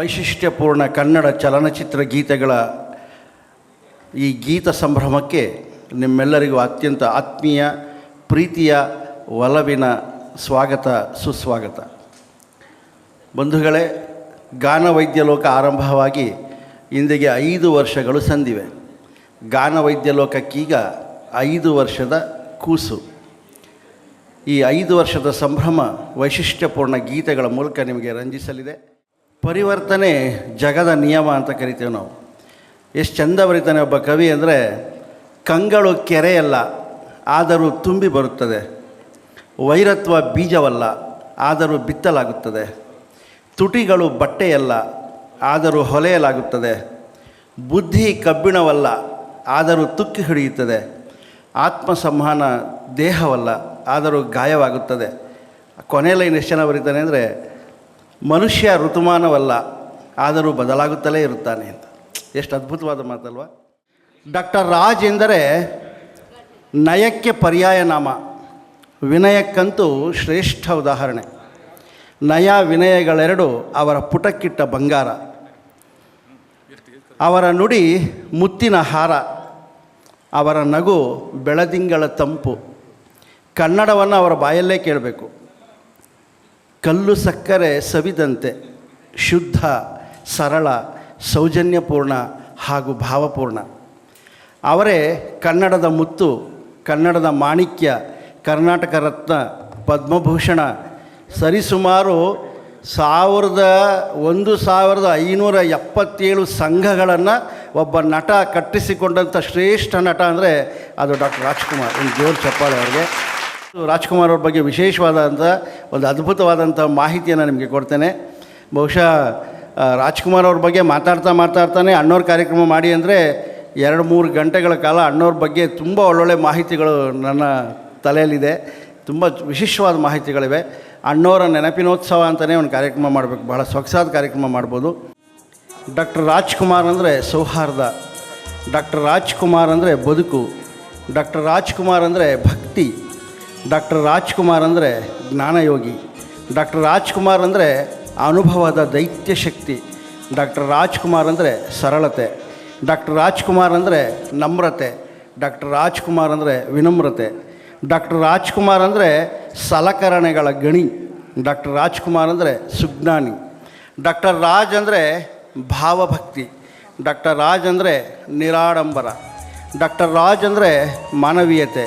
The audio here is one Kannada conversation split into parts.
ವೈಶಿಷ್ಟ್ಯಪೂರ್ಣ ಕನ್ನಡ ಚಲನಚಿತ್ರ ಗೀತೆಗಳ ಈ ಗೀತ ಸಂಭ್ರಮಕ್ಕೆ ನಿಮ್ಮೆಲ್ಲರಿಗೂ ಅತ್ಯಂತ ಆತ್ಮೀಯ ಪ್ರೀತಿಯ ಒಲವಿನ ಸ್ವಾಗತ ಸುಸ್ವಾಗತ. ಬಂಧುಗಳೇ, ಗಾನ ವೈದ್ಯಲೋಕ ಆರಂಭವಾಗಿ ಇಂದಿಗೆ 5 ವರ್ಷಗಳು ಸಂದಿವೆ. ಗಾನ ವೈದ್ಯಲೋಕಕ್ಕೀಗ 5 ವರ್ಷದ ಕೂಸು. ಈ 5 ವರ್ಷದ ಸಂಭ್ರಮ ವೈಶಿಷ್ಟ್ಯಪೂರ್ಣ ಗೀತೆಗಳ ಮೂಲಕ ನಿಮಗೆ ರಂಜಿಸಲಿದೆ. ಪರಿವರ್ತನೆ ಜಗದ ನಿಯಮ ಅಂತ ಕರಿತೇವೆ ನಾವು. ಎಷ್ಟು ಚಂದ ಬರೀತಾನೆ ಒಬ್ಬ ಕವಿ ಅಂದರೆ, ಕಂಗಳು ಕೆರೆಯಲ್ಲ ಆದರೂ ತುಂಬಿ ಬರುತ್ತದೆ, ವೈರತ್ವ ಬೀಜವಲ್ಲ ಆದರೂ ಬಿತ್ತಲಾಗುತ್ತದೆ, ತುಟಿಗಳು ಬಟ್ಟೆಯಲ್ಲ ಆದರೂ ಹೊಲೆಯಲಾಗುತ್ತದೆ, ಬುದ್ಧಿ ಕಬ್ಬಿಣವಲ್ಲ ಆದರೂ ತುಕ್ಕಿ ಹಿಡಿಯುತ್ತದೆ, ಆತ್ಮಸಂಹಾನ ದೇಹವಲ್ಲ ಆದರೂ ಗಾಯವಾಗುತ್ತದೆ. ಕೊನೆ ಲೈನ್ ಎಷ್ಟು ಜನ ಬರೀತಾನೆ ಅಂದರೆ, ಮನುಷ್ಯ ಋತುಮಾನವಲ್ಲ ಆದರೂ ಬದಲಾಗುತ್ತಲೇ ಇರುತ್ತಾನೆ ಅಂತ. ಎಷ್ಟು ಅದ್ಭುತವಾದ ಮಾತಲ್ವ. ಡಾಕ್ಟರ್ ರಾಜ್ ಎಂದರೆ ನಯಕ್ಕೆ ಪರ್ಯಾಯ ನಾಮ, ವಿನಯಕ್ಕಂತೂ ಶ್ರೇಷ್ಠ ಉದಾಹರಣೆ. ನಯ ವಿನಯಗಳೆರಡು ಅವರ ಪುಟಕ್ಕಿಟ್ಟ ಬಂಗಾರ. ಅವರ ನುಡಿ ಮುತ್ತಿನ ಹಾರ, ಅವರ ನಗು ಬೆಳದಿಂಗಳ ತಂಪು. ಕನ್ನಡವನ್ನು ಅವರ ಬಾಯಲ್ಲೇ ಕೇಳಬೇಕು. ಕಲ್ಲು ಸಕ್ಕರೆ ಸವಿದಂತೆ, ಶುದ್ಧ, ಸರಳ, ಸೌಜನ್ಯಪೂರ್ಣ ಹಾಗೂ ಭಾವಪೂರ್ಣ. ಅವರೇ ಕನ್ನಡದ ಮುತ್ತು, ಕನ್ನಡದ ಮಾಣಿಕ್ಯ, ಕರ್ನಾಟಕ ರತ್ನ, ಪದ್ಮಭೂಷಣ. ಸರಿಸುಮಾರು 1577 ಸಂಘಗಳನ್ನು ಒಬ್ಬ ನಟ ಕಟ್ಟಿಸಿಕೊಂಡಂಥ ಶ್ರೇಷ್ಠ ನಟ ಅಂದರೆ ಅದು ಡಾಕ್ಟರ್ ರಾಜ್ಕುಮಾರ್. ಒಂದು ಜೋರು ಚಪ್ಪಾಳೆ ಅವರಿಗೆ. ರಾಜ್ಕುಮಾರ್ ಅವ್ರ ಬಗ್ಗೆ ವಿಶೇಷವಾದಂಥ ಒಂದು ಅದ್ಭುತವಾದಂಥ ಮಾಹಿತಿಯನ್ನು ನಿಮಗೆ ಕೊಡ್ತೇನೆ. ಬಹುಶಃ ರಾಜ್ಕುಮಾರ್ ಅವ್ರ ಬಗ್ಗೆ ಮಾತಾಡ್ತಾನೆ ಅಣ್ಣವ್ರ ಕಾರ್ಯಕ್ರಮ ಮಾಡಿ ಅಂದರೆ 2-3 ಗಂಟೆಗಳ ಕಾಲ ಅಣ್ಣವ್ರ ಬಗ್ಗೆ ತುಂಬ ಒಳ್ಳೊಳ್ಳೆ ಮಾಹಿತಿಗಳು ನನ್ನ ತಲೆಯಲ್ಲಿದೆ. ತುಂಬ ವಿಶಿಷ್ಟವಾದ ಮಾಹಿತಿಗಳಿವೆ. ಅಣ್ಣವರ ನೆನಪಿನೋತ್ಸವ ಅಂತಲೇ ಒಂದು ಕಾರ್ಯಕ್ರಮ ಮಾಡಬೇಕು, ಬಹಳ ಸೊಗಸಾದ ಕಾರ್ಯಕ್ರಮ ಮಾಡ್ಬೋದು. ಡಾಕ್ಟರ್ ರಾಜ್ಕುಮಾರ್ ಅಂದರೆ ಸೌಹಾರ್ದ, ಡಾಕ್ಟರ್ ರಾಜ್ಕುಮಾರ್ ಅಂದರೆ ಬದುಕು, ಡಾಕ್ಟರ್ ರಾಜ್ಕುಮಾರ್ ಅಂದರೆ ಭಕ್ತಿ, ಡಾಕ್ಟರ್ ರಾಜ್ಕುಮಾರ್ ಅಂದರೆ ಜ್ಞಾನಯೋಗಿ, ಡಾಕ್ಟರ್ ರಾಜ್ಕುಮಾರ್ ಅಂದರೆ ಅನುಭವದ ದೈತ್ಯ ಶಕ್ತಿ, ಡಾಕ್ಟರ್ ರಾಜ್ಕುಮಾರ್ ಅಂದರೆ ಸರಳತೆ, ಡಾಕ್ಟರ್ ರಾಜ್ಕುಮಾರ್ ಅಂದರೆ ನಮ್ರತೆ, ಡಾಕ್ಟರ್ ರಾಜ್ಕುಮಾರ್ ಅಂದರೆ ವಿನಮ್ರತೆ, ಡಾಕ್ಟರ್ ರಾಜ್ಕುಮಾರ್ ಅಂದರೆ ಸಲಕರಣೆಗಳ ಗಣಿ, ಡಾಕ್ಟರ್ ರಾಜ್ಕುಮಾರ್ ಅಂದರೆ ಸುಜ್ಞಾನಿ, ಡಾಕ್ಟರ್ ರಾಜ್ ಅಂದರೆ ಭಾವಭಕ್ತಿ, ಡಾಕ್ಟರ್ ರಾಜ್ ಅಂದರೆ ನಿರಾಡಂಬರ, ಡಾಕ್ಟರ್ ರಾಜ್ ಅಂದರೆ ಮಾನವೀಯತೆ,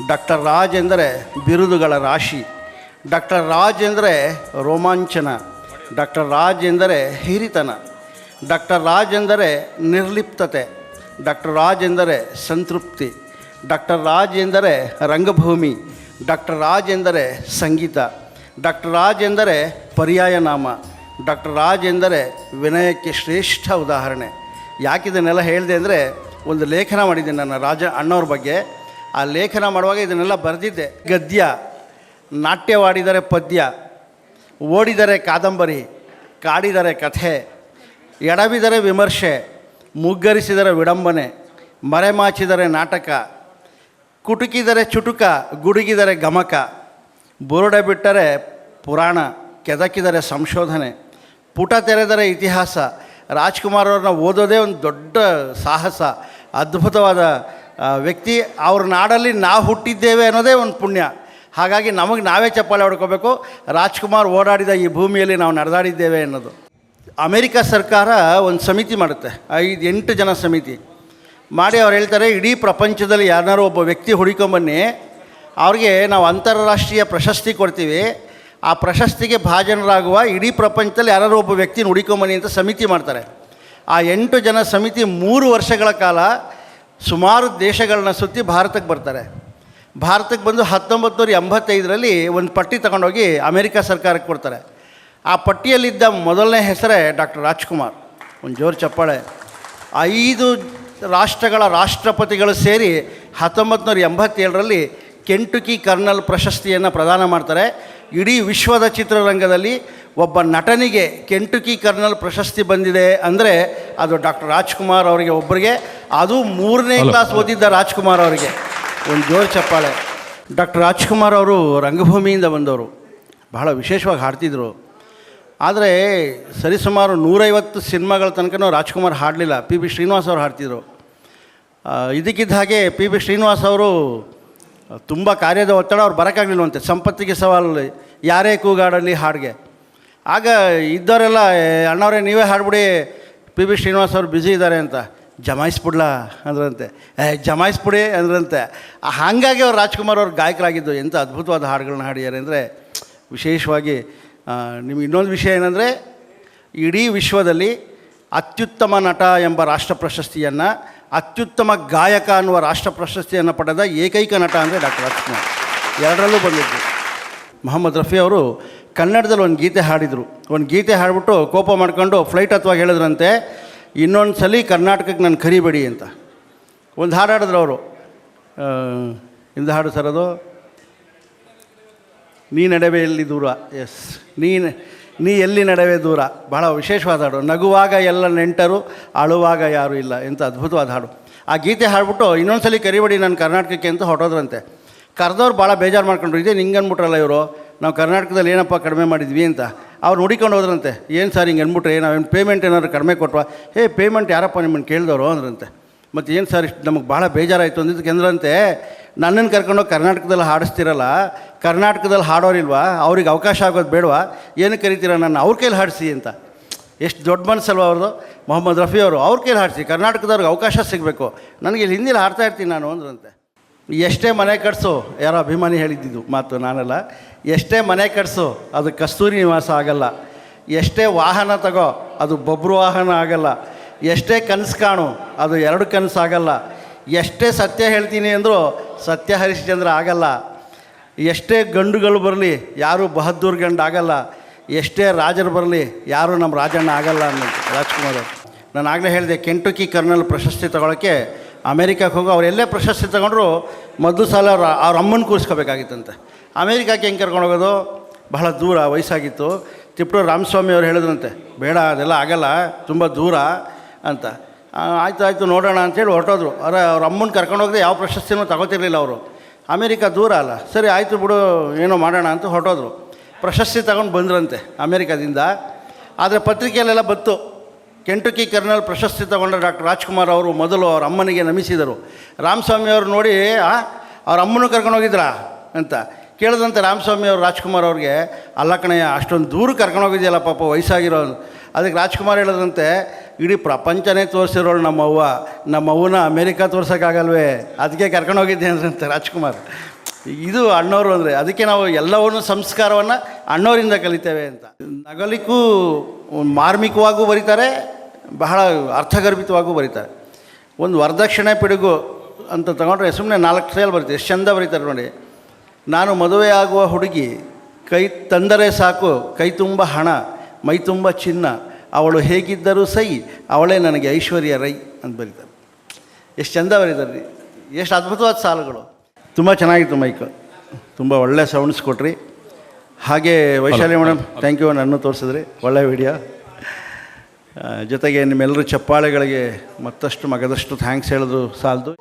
ಡಾಕ್ಟರ್ ರಾಜ್ ಎಂದರೆ ಬಿರುದುಗಳ ರಾಶಿ, ಡಾಕ್ಟರ್ ರಾಜ್ ಎಂದರೆ ರೋಮಾಂಚನ, ಡಾಕ್ಟರ್ ರಾಜ್ ಎಂದರೆ ಹಿರಿತನ, ಡಾಕ್ಟರ್ ರಾಜ್ ಎಂದರೆ ನಿರ್ಲಿಪ್ತತೆ, ಡಾಕ್ಟರ್ ರಾಜ್ ಎಂದರೆ ಸಂತೃಪ್ತಿ, ಡಾಕ್ಟರ್ ರಾಜ್ ಎಂದರೆ ರಂಗಭೂಮಿ, ಡಾಕ್ಟರ್ ರಾಜ್ ಎಂದರೆ ಸಂಗೀತ, ಡಾಕ್ಟರ್ ರಾಜ್ ಎಂದರೆ ಪರ್ಯಾಯ ನಾಮ, ಡಾಕ್ಟರ್ ರಾಜ್ ಎಂದರೆ ವಿನಯಕ್ಕೆ ಶ್ರೇಷ್ಠ ಉದಾಹರಣೆ. ಯಾಕಿದನ್ನೆಲ್ಲ ಹೇಳಿದೆ ಅಂದರೆ, ಒಂದು ಲೇಖನ ಮಾಡಿದ್ದೀನಿ ನನ್ನ ಅಣ್ಣವ್ರ ಬಗ್ಗೆ. ಆ ಲೇಖನ ಮಾಡುವಾಗ ಇದನ್ನೆಲ್ಲ ಬರೆದಿದ್ದೆ. ಗದ್ಯ, ನಾಟ್ಯವಾಡಿದರೆ ಪದ್ಯ, ಓಡಿದರೆ ಕಾದಂಬರಿ, ಕಾಡಿದರೆ ಕಥೆ, ಎಡವಿದರೆ ವಿಮರ್ಶೆ, ಮುಗ್ಗರಿಸಿದರೆ ವಿಡಂಬನೆ, ಮರೆಮಾಚಿದರೆ ನಾಟಕ, ಕುಟುಕಿದರೆ ಚುಟುಕ, ಗುಡುಗಿದರೆ ಗಮಕ, ಬುರುಡೆ ಬಿಟ್ಟರೆ ಪುರಾಣ, ಕೆದಕಿದರೆ ಸಂಶೋಧನೆ, ಪುಟ ತೆರೆದರೆ ಇತಿಹಾಸ. ರಾಜ್ಕುಮಾರ್ ಅವ್ರನ್ನ ಓದೋದೇ ಒಂದು ದೊಡ್ಡ ಸಾಹಸ, ಅದ್ಭುತವಾದ ವ್ಯಕ್ತಿ. ಅವ್ರ ನಾಡಲ್ಲಿ ನಾವು ಹುಟ್ಟಿದ್ದೇವೆ ಅನ್ನೋದೇ ಒಂದು ಪುಣ್ಯ. ಹಾಗಾಗಿ ನಮಗೆ ನಾವೇ ಚಪ್ಪಾಳೆ ಹೊಡ್ಕೋಬೇಕು, ರಾಜ್ಕುಮಾರ್ ಓಡಾಡಿದ ಈ ಭೂಮಿಯಲ್ಲಿ ನಾವು ನಡೆದಾಡಿದ್ದೇವೆ ಅನ್ನೋದು. ಅಮೇರಿಕಾ ಸರ್ಕಾರ ಒಂದು ಸಮಿತಿ ಮಾಡುತ್ತೆ, 5-8 ಜನ ಸಮಿತಿ ಮಾಡಿ ಅವ್ರು ಹೇಳ್ತಾರೆ, ಇಡೀ ಪ್ರಪಂಚದಲ್ಲಿ ಯಾರನ್ನಾರು ಒಬ್ಬ ವ್ಯಕ್ತಿ ಹುಡುಕೊಂಬನ್ನಿ, ಅವ್ರಿಗೆ ನಾವು ಅಂತಾರಾಷ್ಟ್ರೀಯ ಪ್ರಶಸ್ತಿ ಕೊಡ್ತೀವಿ, ಆ ಪ್ರಶಸ್ತಿಗೆ ಭಾಜನರಾಗುವ ಇಡೀ ಪ್ರಪಂಚದಲ್ಲಿ ಯಾರು ಒಬ್ಬ ವ್ಯಕ್ತಿನ ಹುಡುಕೊಂಬನ್ನಿ ಅಂತ ಸಮಿತಿ ಮಾಡ್ತಾರೆ. ಆ 8 ಜನ ಸಮಿತಿ 3 ವರ್ಷಗಳ ಕಾಲ ಸುಮಾರು ದೇಶಗಳನ್ನ ಸುತ್ತಿ ಭಾರತಕ್ಕೆ ಬರ್ತಾರೆ. ಭಾರತಕ್ಕೆ ಬಂದು 1985ರಲ್ಲಿ ಒಂದು ಪಟ್ಟಿ ತಗೊಂಡೋಗಿ ಅಮೇರಿಕಾ ಸರ್ಕಾರಕ್ಕೆ ಕೊಡ್ತಾರೆ. ಆ ಪಟ್ಟಿಯಲ್ಲಿದ್ದ ಮೊದಲನೇ ಹೆಸರೇ ಡಾಕ್ಟರ್ ರಾಜ್ಕುಮಾರ್. ಒಂದು ಜೋರು ಚಪ್ಪಾಳೆ. 5 ರಾಷ್ಟ್ರಗಳ ರಾಷ್ಟ್ರಪತಿಗಳು ಸೇರಿ 1987ರಲ್ಲಿ ಕೆಂಟುಕಿ ಕರ್ನಲ್ ಪ್ರಶಸ್ತಿಯನ್ನು ಪ್ರದಾನ ಮಾಡ್ತಾರೆ. ಇಡೀ ವಿಶ್ವದ ಚಿತ್ರರಂಗದಲ್ಲಿ ಒಬ್ಬ ನಟನಿಗೆ ಕೆಂಟುಕಿ ಕರ್ನಲ್ ಪ್ರಶಸ್ತಿ ಬಂದಿದೆ ಅಂದರೆ ಅದು ಡಾಕ್ಟರ್ ರಾಜ್ಕುಮಾರ್ ಅವರಿಗೆ ಒಬ್ಬರಿಗೆ, ಅದು 3ನೇ ಕ್ಲಾಸ್ ಓದಿದ್ದ ರಾಜ್ಕುಮಾರ್ ಅವರಿಗೆ. ಒಂದು ಜೋರು ಚಪ್ಪಾಳೆ. ಡಾಕ್ಟರ್ ರಾಜ್ಕುಮಾರ್ ಅವರು ರಂಗಭೂಮಿಯಿಂದ ಬಂದವರು, ಬಹಳ ವಿಶೇಷವಾಗಿ ಹಾಡ್ತಿದ್ರು. ಆದರೆ ಸರಿಸುಮಾರು 150 ಸಿನಿಮಾಗಳ ತನಕ ರಾಜ್ಕುಮಾರ್ ಹಾಡಲಿಲ್ಲ. ಪಿ ಬಿ ಶ್ರೀನಿವಾಸ್ ಅವರು ಹಾಡ್ತಿದ್ರು. ಇದಕ್ಕಿದ್ದ ಹಾಗೆ ಪಿ ಬಿ ಶ್ರೀನಿವಾಸ್ ಅವರು ತುಂಬ ಕಾರ್ಯದ ಒತ್ತಡ, ಅವ್ರು ಬರೋಕ್ಕಾಗಲಿಲ್ಲವಂತೆ. ಸಂಪತ್ತಿಗೆ ಸವಾಲು, ಯಾರೇ ಕೂಗಾಡಲಿ ಹಾಡಿಗೆ. ಆಗ ಇದ್ದವರೆಲ್ಲ, ಅಣ್ಣವರೇ ನೀವೇ ಹಾಡ್ಬಿಡಿ, ಪಿ ಬಿ ಶ್ರೀನಿವಾಸ್ ಅವರು ಬ್ಯುಸಿ ಇದ್ದಾರೆ ಅಂತ. ಜಮಾಯಿಸ್ಬಿಡ್ಲಾ ಅಂದ್ರಂತೆ. ಜಮಾಯಿಸ್ಬಿಡಿ ಅಂದ್ರಂತೆ. ಹಾಗಾಗಿ ಅವ್ರು ರಾಜ್ಕುಮಾರ್ ಅವ್ರು ಗಾಯಕರಾಗಿದ್ದು. ಎಂಥ ಅದ್ಭುತವಾದ ಹಾಡುಗಳನ್ನ ಹಾಡಿದ್ದಾರೆ ಅಂದರೆ, ವಿಶೇಷವಾಗಿ ನಿಮ್ಗೆ ಇನ್ನೊಂದು ವಿಷಯ ಏನಂದರೆ, ಇಡೀ ವಿಶ್ವದಲ್ಲಿ ಅತ್ಯುತ್ತಮ ನಟ ಎಂಬ ರಾಷ್ಟ್ರ ಪ್ರಶಸ್ತಿಯನ್ನು, ಅತ್ಯುತ್ತಮ ಗಾಯಕ ಅನ್ನುವ ರಾಷ್ಟ್ರ ಪ್ರಶಸ್ತಿಯನ್ನು ಪಡೆದ ಏಕೈಕ ನಟ ಅಂದರೆ ಡಾಕ್ಟರ್ ರಾಜ್ಕುಮಾರ್. ಎರಡರಲ್ಲೂ ಬಂದಿದ್ದು. ಮೊಹಮ್ಮದ್ ರಫಿ ಅವರು ಕನ್ನಡದಲ್ಲಿ ಒಂದು ಗೀತೆ ಹಾಡಿದರು. ಒಂದು ಗೀತೆ ಹಾಡಿಬಿಟ್ಟು ಕೋಪ ಮಾಡ್ಕೊಂಡು ಫ್ಲೈಟ್ ಹತ್ತುವಾಗ ಹೇಳಿದ್ರಂತೆ, ಇನ್ನೊಂದು ಸಲ ಕರ್ನಾಟಕಕ್ಕೆ ನಾನು ಕರಿಬೇಡಿ ಅಂತ. ಒಂದು ಹಾಡು ಹಾಡಿದ್ರು ಅವರು. ಇಂದು ಹಾಡು ಸರ್ ಅದು, ನೀ ನಡುವೆ ಎಲ್ಲಿ ದೂರ. ಎಸ್, ನೀ ಎಲ್ಲಿ ನಡುವೆ ದೂರ. ಬಹಳ ವಿಶೇಷವಾದ ಹಾಡು. ನಗುವಾಗ ಎಲ್ಲ ನೆಂಟರು, ಅಳುವಾಗ ಯಾರೂ ಇಲ್ಲ. ಎಂಥ ಅದ್ಭುತವಾದ ಹಾಡು. ಆ ಗೀತೆ ಹಾಡ್ಬಿಟ್ಟು ಇನ್ನೊಂದು ಸಲ ಕರಿಬೇಡಿ ನಾನು ಕರ್ನಾಟಕಕ್ಕೆ ಅಂತ ಹೊರಟೋದ್ರಂತೆ. ಕರೆದವ್ರು ಭಾಳ ಬೇಜಾರು ಮಾಡ್ಕೊಂಡ್ರು. ಇದೇ ಹಿಂಗೆ ಅಂದ್ಬಿಟ್ರಲ್ಲ ಇವರು, ನಾವು ಕರ್ನಾಟಕದಲ್ಲಿ ಏನಪ್ಪ ಕಡಿಮೆ ಮಾಡಿದ್ವಿ ಅಂತ. ಅವ್ರು ನೋಡಿಕೊಂಡು ಹೋದ್ರಂತೆ. ಏನು ಸರ್ ಹಿಂಗೆ ಅಂದ್ಬಿಟ್ರೆ, ನಾವೇನು ಪೇಮೆಂಟ್ ಏನಾದ್ರು ಕಡಿಮೆ ಕೊಟ್ವಾ? ಪೇಮೆಂಟ್ ಯಾರಪ್ಪ ನಿಮ್ಮನ್ನು ಕೇಳಿದವರು ಅಂದ್ರಂತೆ. ಮತ್ತು ಏನು ಸರ್ ಇಷ್ಟು ನಮಗೆ ಭಾಳ ಬೇಜಾರಾಯಿತು ಅಂದಿದ್ದಕ್ಕೆ ಅಂದ್ರಂತೆ, ನನ್ನನ್ನು ಕರ್ಕೊಂಡೋಗಿ ಕರ್ನಾಟಕದಲ್ಲಿ ಹಾಡಿಸ್ತಿರಲ್ಲ, ಕರ್ನಾಟಕದಲ್ಲಿ ಹಾಡೋರಿಲ್ವಾ, ಅವ್ರಿಗೆ ಅವಕಾಶ ಆಗೋದು ಬೇಡವಾ, ಏನಕ್ಕೆ ಕರಿತೀರ ನನ್ನ, ಅವ್ರ ಕೈಲಿ ಹಾಡಿಸಿ ಅಂತ. ಎಷ್ಟು ದೊಡ್ಡ ಮನಸ್ಸಲ್ವ ಅವ್ರದ್ದು. ಮೊಹಮ್ಮದ್ ರಫಿ ಅವರು ಅವ್ರ ಕೈಲಿ ಹಾಡಿಸಿ, ಕರ್ನಾಟಕದವ್ರಿಗೆ ಅವಕಾಶ ಸಿಗಬೇಕು, ನನಗೆ ಇಲ್ಲಿ ಹಿಂದಿಲಿ ಹಾಡ್ತಾ ಇರ್ತೀನಿ ನಾನು ಅಂದ್ರಂತೆ. ಎಷ್ಟೇ ಮನೆ ಕಟ್ಸು, ಯಾರೋ ಅಭಿಮಾನಿ ಹೇಳಿದ್ದಿದ್ದು ಮಾತು, ನಾನಲ್ಲ. ಎಷ್ಟೇ ಮನೆ ಕಟ್ಸು, ಅದು ಕಸ್ತೂರಿ ನಿವಾಸ ಆಗಲ್ಲ. ಎಷ್ಟೇ ವಾಹನ ತಗೋ, ಅದು ಬೊಬ್ರು ವಾಹನ ಆಗಲ್ಲ. ಎಷ್ಟೇ ಕನಸು ಕಾಣು, ಅದು 2 ಕನಸು ಆಗಲ್ಲ. ಎಷ್ಟೇ ಸತ್ಯ ಹೇಳ್ತೀನಿ ಅಂದರೂ ಸತ್ಯ ಹರಿಶ್ಚಂದ್ರ ಆಗಲ್ಲ. ಎಷ್ಟೇ ಗಂಡುಗಳು ಬರಲಿ, ಯಾರೂ ಬಹದ್ದೂರ್ ಗಂಡು ಆಗಲ್ಲ. ಎಷ್ಟೇ ರಾಜರು ಬರಲಿ, ಯಾರೂ ನಮ್ಮ ರಾಜಣ್ಣ ಆಗಲ್ಲ ಅನ್ನೋದು ರಾಜ್ಕುಮಾರ್ ಅವರು. ನಾನು ಆಗಲೇ ಹೇಳಿದೆ, ಕೆಂಟುಕಿ ಕರ್ನಲ್ ಪ್ರಶಸ್ತಿ ತೊಗೊಳಕ್ಕೆ ಅಮೇರಿಕಕ್ಕೆ ಹೋಗಿ ಅವ್ರು ಎಲ್ಲೇ ಪ್ರಶಸ್ತಿ ತೊಗೊಂಡ್ರು ಮೊದಲು ಸಲ ಅವ್ರ ಅಮ್ಮನ ಕೂರಿಸ್ಕೋಬೇಕಾಗಿತ್ತಂತೆ. ಅಮೇರಿಕಕ್ಕೆ ಹೆಂಗೆ ಕರ್ಕೊಂಡು ಹೋಗೋದು, ಬಹಳ ದೂರ, ವಯಸ್ಸಾಗಿತ್ತು. ತಿಪ್ಪೂರು ರಾಮಸ್ವಾಮಿ ಅವ್ರು ಹೇಳಿದ್ರಂತೆ, ಬೇಡ ಅದೆಲ್ಲ ಆಗಲ್ಲ, ತುಂಬ ದೂರ ಅಂತ. ಆಯಿತು ನೋಡೋಣ ಅಂಥೇಳಿ ಹೊರಟೋದ್ರು. ಅವ್ರ ಅಮ್ಮನ ಕರ್ಕೊಂಡು ಹೋಗದೆ ಯಾವ ಪ್ರಶಸ್ತಿನೂ ತಗೋತಿರ್ಲಿಲ್ಲ ಅವರು. ಅಮೇರಿಕ ದೂರ ಅಲ್ಲ, ಸರಿ ಆಯಿತು ಬಿಡು ಏನೋ ಮಾಡೋಣ ಅಂತ ಹೊರಟೋದ್ರು. ಪ್ರಶಸ್ತಿ ತಗೊಂಡು ಬಂದ್ರಂತೆ ಅಮೇರಿಕಾದಿಂದ. ಆದರೆ ಪತ್ರಿಕೆಯಲ್ಲೆಲ್ಲ ಬಂತು, ಕೆಂಟುಕಿ ಕರ್ನಲ್ ಪ್ರಶಸ್ತಿ ತಗೊಂಡ ಡಾಕ್ಟರ್ ರಾಜ್ಕುಮಾರ್ ಅವರು ಮೊದಲು ಅವ್ರ ಅಮ್ಮನಿಗೆ ನಮಿಸಿದರು. ರಾಮಸ್ವಾಮಿ ಅವರು ನೋಡಿ, ಅವ್ರ ಅಮ್ಮನೂ ಕರ್ಕೊಂಡು ಹೋಗಿದ್ರಾ ಅಂತ ಕೇಳಿದಂತೆ ರಾಮಸ್ವಾಮಿ ಅವರು ರಾಜ್ಕುಮಾರ್ ಅವ್ರಿಗೆ, ಅಲ್ಲ ಕಣಯ್ಯ, ಅಷ್ಟೊಂದು ದೂರ ಕರ್ಕೊಂಡು ಹೋಗಿದೆಯಲ್ಲ ಪಾಪ ವಯಸ್ಸಾಗಿರೋನು. ಅದಕ್ಕೆ ರಾಜ್ಕುಮಾರ್ ಹೇಳಿದ್ರಂತೆ, ಇಡೀ ಪ್ರಪಂಚನೇ ತೋರಿಸಿರೋಳು ನಮ್ಮವ್ವನ ಅಮೇರಿಕಾ ತೋರ್ಸೋಕ್ಕಾಗಲ್ವೇ, ಅದಕ್ಕೆ ಕರ್ಕೊಂಡು ಹೋಗಿದ್ದೆ ಅಂದ್ರಂತೆ ರಾಜ್ಕುಮಾರ್. ಇದು ಅಣ್ಣವರು ಅಂದರೆ. ಅದಕ್ಕೆ ನಾವು ಎಲ್ಲವನ್ನೂ ಸಂಸ್ಕಾರವನ್ನು ಅಣ್ಣವರಿಂದ ಕಲಿತೇವೆ ಅಂತ. ನಗಲಿಕ್ಕೂ ಮಾರ್ಮಿಕವಾಗೂ ಬರೀತಾರೆ, ಬಹಳ ಅರ್ಥಗರ್ಭಿತವಾಗೂ ಬರೀತಾರೆ. ಒಂದು ವರದಕ್ಷಿಣೆ ಪಿಡುಗು ಅಂತ ತಗೊಂಡ್ರೆ ಸುಮ್ಮನೆ 4 ಸಲ ಬರೀತಾರೆ, ಎಷ್ಟು ಚಂದ ಬರೀತಾರೆ ನೋಡಿ. ನಾನು ಮದುವೆಯಾಗುವ ಹುಡುಗಿ, ಕೈ ತಂದರೆ ಸಾಕು, ಕೈ ತುಂಬ ಹಣ, ಮೈ ತುಂಬ ಚಿನ್ನ, ಅವಳು ಹೇಗಿದ್ದರೂ ಸೈ, ಅವಳೇ ನನಗೆ ಐಶ್ವರ್ಯ ರೈ ಅಂತ ಬರೀತಾರೆ. ಎಷ್ಟು ಚಂದ ಬರೀತಾರೆ ರೀ, ಎಷ್ಟು ಅದ್ಭುತವಾದ ಸಾಲುಗಳು. ತುಂಬ ಚೆನ್ನಾಗಿತ್ತು ಮೈಕ್, ತುಂಬ ಒಳ್ಳೆ ಸೌಂಡ್ಸ್ ಕೊಟ್ರಿ. ಹಾಗೆ ವೈಶಾಲಿ ಮೇಡಮ್, ಥ್ಯಾಂಕ್ ಯು, ನನ್ನೂ ತೋರಿಸಿದ್ರಿ, ಒಳ್ಳೆ ವಿಡಿಯೋ. ಜೊತೆಗೆ ನಿಮ್ಮೆಲ್ಲರೂ ಚಪ್ಪಾಳೆಗಳಿಗೆ ಮತ್ತಷ್ಟು ಮಗದಷ್ಟು ಥ್ಯಾಂಕ್ಸ್ ಹೇಳಿದ್ರು ಸಾಲದು.